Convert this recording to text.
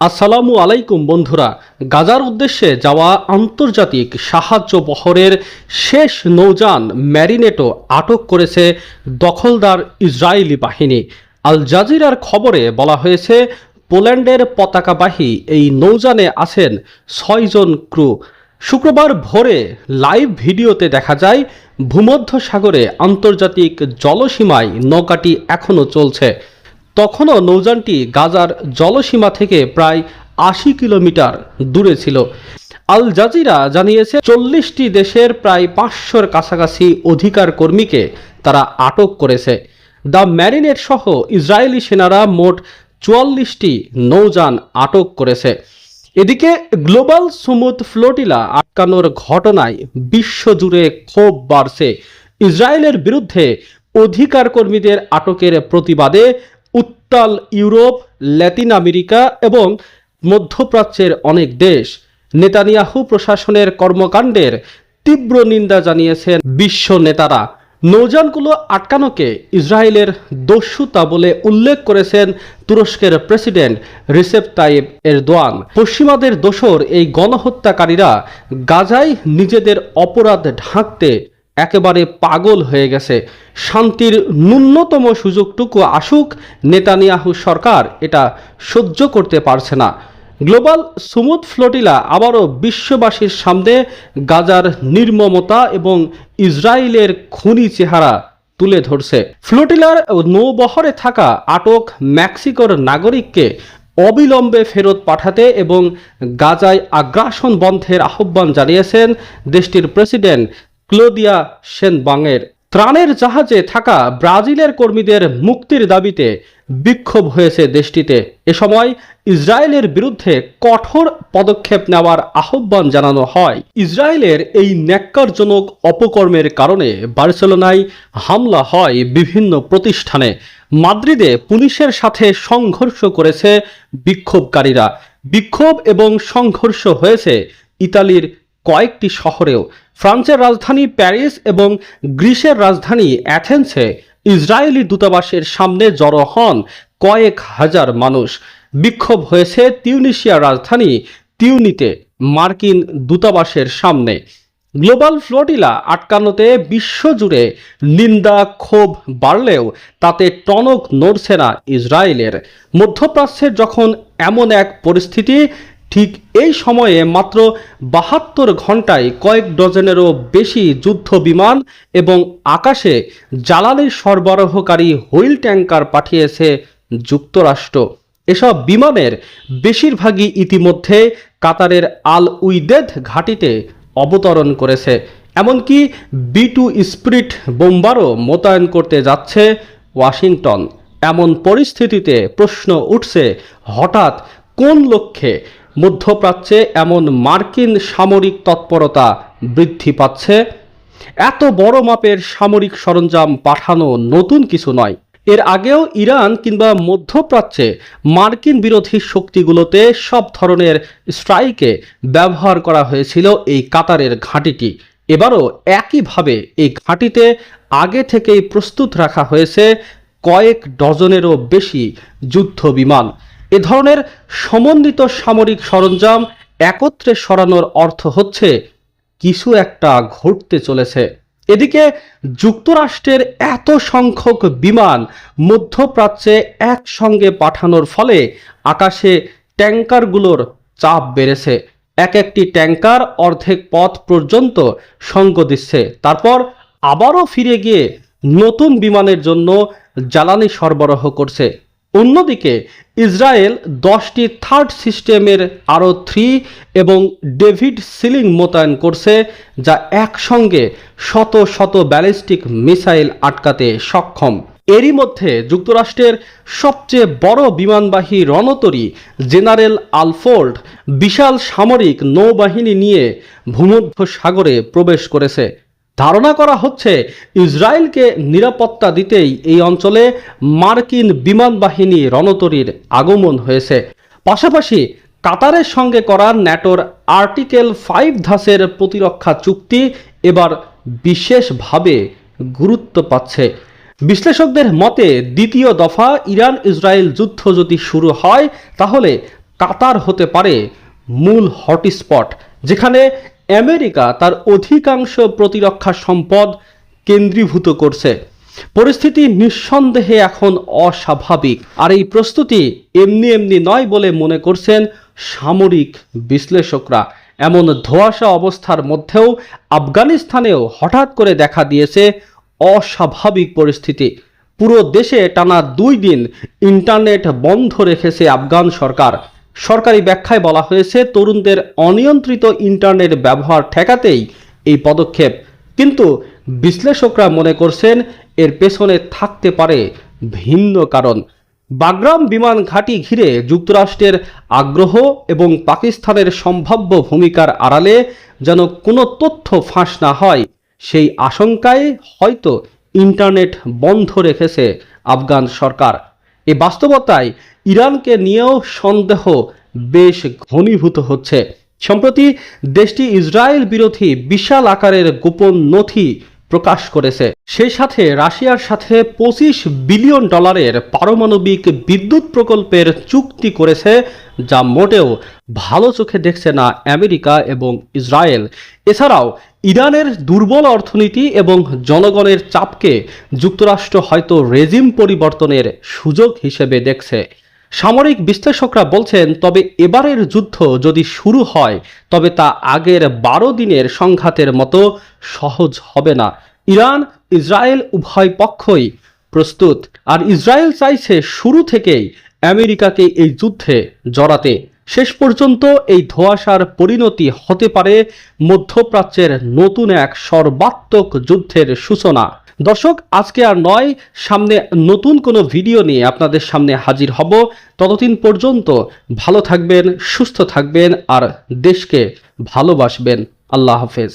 আসসালামু আলাইকুম বন্ধুরা। গাজার উদ্দেশ্যে যাওয়া আন্তর্জাতিক সাহায্য বহরের শেষ নৌযান ম্যারিনেটো আটক করেছে দখলদার ইসরায়েলি বাহিনী। আল জাজিরার খবরে বলা হয়েছে, পোল্যান্ডের পতাকাবাহী এই নৌযানে আছেন ৬ জন ক্রু। শুক্রবার ভোরে লাইভ ভিডিওতে দেখা যায়, ভূমধ্যসাগরে আন্তর্জাতিক জলসীমায় নৌকাটি এখনও চলছে। তখনও নৌযানটি গাজার জলসীমা থেকে প্রায় ৮০ কিলোমিটার দূরে ছিল। আল জাজিরা জানিয়েছে, ৪০টি দেশের প্রায় ৫০০-র কাছাকাছি অধিকার কর্মীকে তারা আটক করেছে। দ্য ম্যারিনেট সহ ইসরায়েলি সেনারা মোট ৪৪টি নৌযান আটক করেছে। এদিকে গ্লোবাল সমুদ ফ্লোটিলা আটকানোর ঘটনায় বিশ্বজুড়ে ক্ষোভ বাড়ছে। ইসরায়েলের বিরুদ্ধে অধিকার কর্মীদের আটকের প্রতিবাদে উত্তাল ইউরোপ, ল্যাতিন আমেরিকা এবং মধ্যপ্রাচ্যের অনেক দেশ। নেতানিয়াহু প্রশাসনের কর্মকাণ্ডের তীব্র নিন্দা জানিয়েছেন বিশ্ব নেতারা। নৌযানগুলো আটকানোকে ইসরায়েলের দস্যুতা বলে উল্লেখ করেছেন তুরস্কের প্রেসিডেন্ট রিসেপ তাইয়েপ এরদোয়ান। পশ্চিমাদের দোসর এই গণহত্যাকারীরা গাজায় নিজেদের অপরাধ ঢাকতে একেবারে পাগল হয়ে গেছে। শান্তির ন্যূনতম সুযোগটুকু আসুক, নেতানিয়াহু সরকার এটা সহ্য করতে পারছে না। গ্লোবাল সমুদ ফ্লোটিলা আবারও বিশ্ববাসীর সামনে গাজার নির্মমতা এবং ইসরায়েলের খুনি চেহারা তুলে ধরছে। ফ্লোটিলার নৌবহরে থাকা আটক মেক্সিকোর নাগরিককে অবিলম্বে ফেরত পাঠাতে এবং গাজায় আগ্রাসন বন্ধের আহ্বান জানিয়েছেন দেশটির প্রেসিডেন্ট ক্লোদিয়া শেনবাংয়ের। ত্রাণের জাহাজে থাকা ব্রাজিলের কর্মীদের মুক্তির দাবিতে বিক্ষোভ হয়েছে দেশটিতে। এ সময় ইসরায়েলের বিরুদ্ধে কঠোর পদক্ষেপ নেওয়ার আহ্বান জানানো হয়। ইসরায়েলের এই ন্যাক্কারজনক অপকর্মের কারণে বার্সেলোনায় হামলা হয় বিভিন্ন প্রতিষ্ঠানে। মাদ্রিদে পুলিশের সাথে সংঘর্ষ করেছে বিক্ষোভকারীরা। বিক্ষোভ এবং সংঘর্ষ হয়েছে ইতালির কয়েকটি শহরেও। ফ্রান্সের রাজধানী প্যারিস এবং গ্রিসের রাজধানী অ্যাথেন্সে ইসরায়েলি দূতাবাসের সামনে জড়ো হন কয়েক হাজার মানুষ। বিক্ষোভ হয়েছে তিউনিসিয়ার রাজধানী তিউনিতে মার্কিন দূতাবাসের সামনে। গ্লোবাল ফ্লোটিলা আটকানোতে বিশ্বজুড়ে নিন্দা ক্ষোভ বাড়লেও তাতে টনক নড়ছে না ইসরায়েলের। মধ্যপ্রাচ্যের যখন এমন এক পরিস্থিতি, ঠিক এই সময়ে মাত্র ৭২ ঘন্টায় কয়েক ডজনেরও বেশি যুদ্ধ বিমান এবং আকাশে জ্বালানি সরবরাহকারী হুইল ট্যাঙ্কার পাঠিয়েছে যুক্তরাষ্ট্র। এসব বিমানের বেশিরভাগই ইতিমধ্যে কাতারের আল উইদেদ ঘাঁটিতে অবতরণ করেছে। এমনকি B-2 স্পিরিট বোম্বারও মোতায়েন করতে যাচ্ছে ওয়াশিংটন। এমন পরিস্থিতিতে প্রশ্ন উঠছে, হঠাৎ কোন লক্ষ্যে মধ্যপ্রাচ্যে এমন মার্কিন সামরিক তৎপরতা বৃদ্ধি পাচ্ছে? এত বড় মাপের সামরিক সরঞ্জাম পাঠানো নতুন কিছু নয়। এর আগেও ইরান কিংবা মধ্যপ্রাচ্যে মার্কিন বিরোধী শক্তিগুলোতে সব ধরনের স্ট্রাইকে ব্যবহার করা হয়েছিল এই কাতারের ঘাঁটিটি। এবারও একইভাবে এই ঘাঁটিতে আগে থেকেই প্রস্তুত রাখা হয়েছে কয়েক ডজনেরও বেশি যুদ্ধ বিমান। এ ধরনের সমন্বিত সামরিক সরঞ্জাম একত্রে সরানোর অর্থ হচ্ছে কিছু একটা ঘটতে চলেছে। এদিকে যুক্তরাষ্ট্রের এত সংখ্যক বিমান মধ্যপ্রাচ্যে একসঙ্গে পাঠানোর ফলে আকাশে ট্যাঙ্কারগুলোর চাপ বেড়েছে। একটি ট্যাঙ্কার অর্ধেক পথ পর্যন্ত সঙ্গ দিচ্ছে, তারপর আবারও ফিরে গিয়ে নতুন বিমানের জন্য জ্বালানি সরবরাহ করছে। অন্যদিকে ইসরায়েল 10টি থার্ড সিস্টেমের আরও 3 এবং ডেভিড সিলিং মোতায়েন করছে, যা একসঙ্গে শত শত ব্যালিস্টিক মিসাইল আটকাতে সক্ষম। এরই মধ্যে যুক্তরাষ্ট্রের সবচেয়ে বড় বিমানবাহী রণতরী জেনারেল আলফোর্ড বিশাল সামরিক নৌবাহিনী নিয়ে ভূমধ্যসাগরে প্রবেশ করেছে। ধারণা করা হচ্ছে, ইসরায়েলকে নিরাপত্তা দিতেই এই অঞ্চলে মার্কিন বিমান বাহিনী রণতরীর আগমন হয়েছে। পাশাপাশি কাতারের সঙ্গে করা ন্যাটোর আর্টিকেল 5 ধাঁচের প্রতিরক্ষা চুক্তি এবার বিশেষভাবে গুরুত্ব পাচ্ছে। বিশ্লেষকদের মতে, দ্বিতীয় দফা ইরান ইসরায়েল যুদ্ধ যদি শুরু হয়, তাহলে কাতার হতে পারে মূল হটস্পট, যেখানে আমেরিকা তার অধিকাংশ প্রতিরক্ষা সম্পদ কেন্দ্রীভূত করছে। পরিস্থিতি নিঃসন্দেহে এখন অস্বাভাবিক, আর এই প্রস্তুতি এমনি এমনি নয় বলে মনে করছেন সামরিক বিশ্লেষকরা। এমন ধোঁয়াশা অবস্থার মধ্যেও আফগানিস্তানেও হঠাৎ করে দেখা দিয়েছে অস্বাভাবিক পরিস্থিতি। পুরো দেশে টানা 2 দিন ইন্টারনেট বন্ধ রেখেছে আফগান সরকার। সরকারি ব্যাখ্যায় বলা হয়েছে, তরুণদের অনিয়ন্ত্রিত ইন্টারনেট ব্যবহার ঠেকাতেই এই পদক্ষেপ। কিন্তু বিশ্লেষকরা মনে করছেন এর পেছনে থাকতে পারে ভিন্ন কারণ। বাগরাম বিমান ঘাঁটি ঘিরে যুক্তরাষ্ট্রের আগ্রহ এবং পাকিস্তানের সম্ভাব্য ভূমিকার আড়ালে যেন কোনো তথ্য ফাঁস না হয়, সেই আশঙ্কায় হয়তো ইন্টারনেট বন্ধ রেখেছে আফগান সরকার। এই বাস্তবতায় ইরানকে নিয়েও সন্দেহ বেশ ঘনীভূত হচ্ছে। সম্প্রতি দেশটি ইসরায়েল বিরোধী বিশাল আকারের গোপন নথি প্রকাশ করেছে। সেই সাথে রাশিয়ার সাথে $25 বিলিয়ন পারমাণবিক বিদ্যুৎ প্রকল্পের চুক্তি করেছে, যা মোটেও ভালো চোখে দেখছে না আমেরিকা এবং ইসরায়েল। এছাড়াও ইরানের দুর্বল অর্থনীতি এবং জনগণের চাপকে যুক্তরাষ্ট্র হয়তো রেজিম পরিবর্তনের সুযোগ হিসেবে দেখছে। সামরিক বিশ্লেষকরা বলছেন, তবে এবারের যুদ্ধ যদি শুরু হয় তবে তা আগের 12 দিনের সংঘাতের মতো সহজ হবে না। ইরান ইসরায়েল উভয় পক্ষই প্রস্তুত, আর ইসরায়েল চাইছে শুরু থেকেই আমেরিকাকে এই যুদ্ধে জড়াতে। শেষ পর্যন্ত এই ধোঁয়াশার পরিণতি হতে পারে মধ্যপ্রাচ্যের নতুন এক সর্বাত্মক যুদ্ধের সূচনা। দর্শক, আজকে আর নয়, সামনে নতুন কোনো ভিডিও নিয়ে আপনাদের সামনে হাজির হব। ততদিন পর্যন্ত ভালো থাকবেন, সুস্থ থাকবেন আর দেশকে ভালোবাসবেন। আল্লাহ হাফেজ।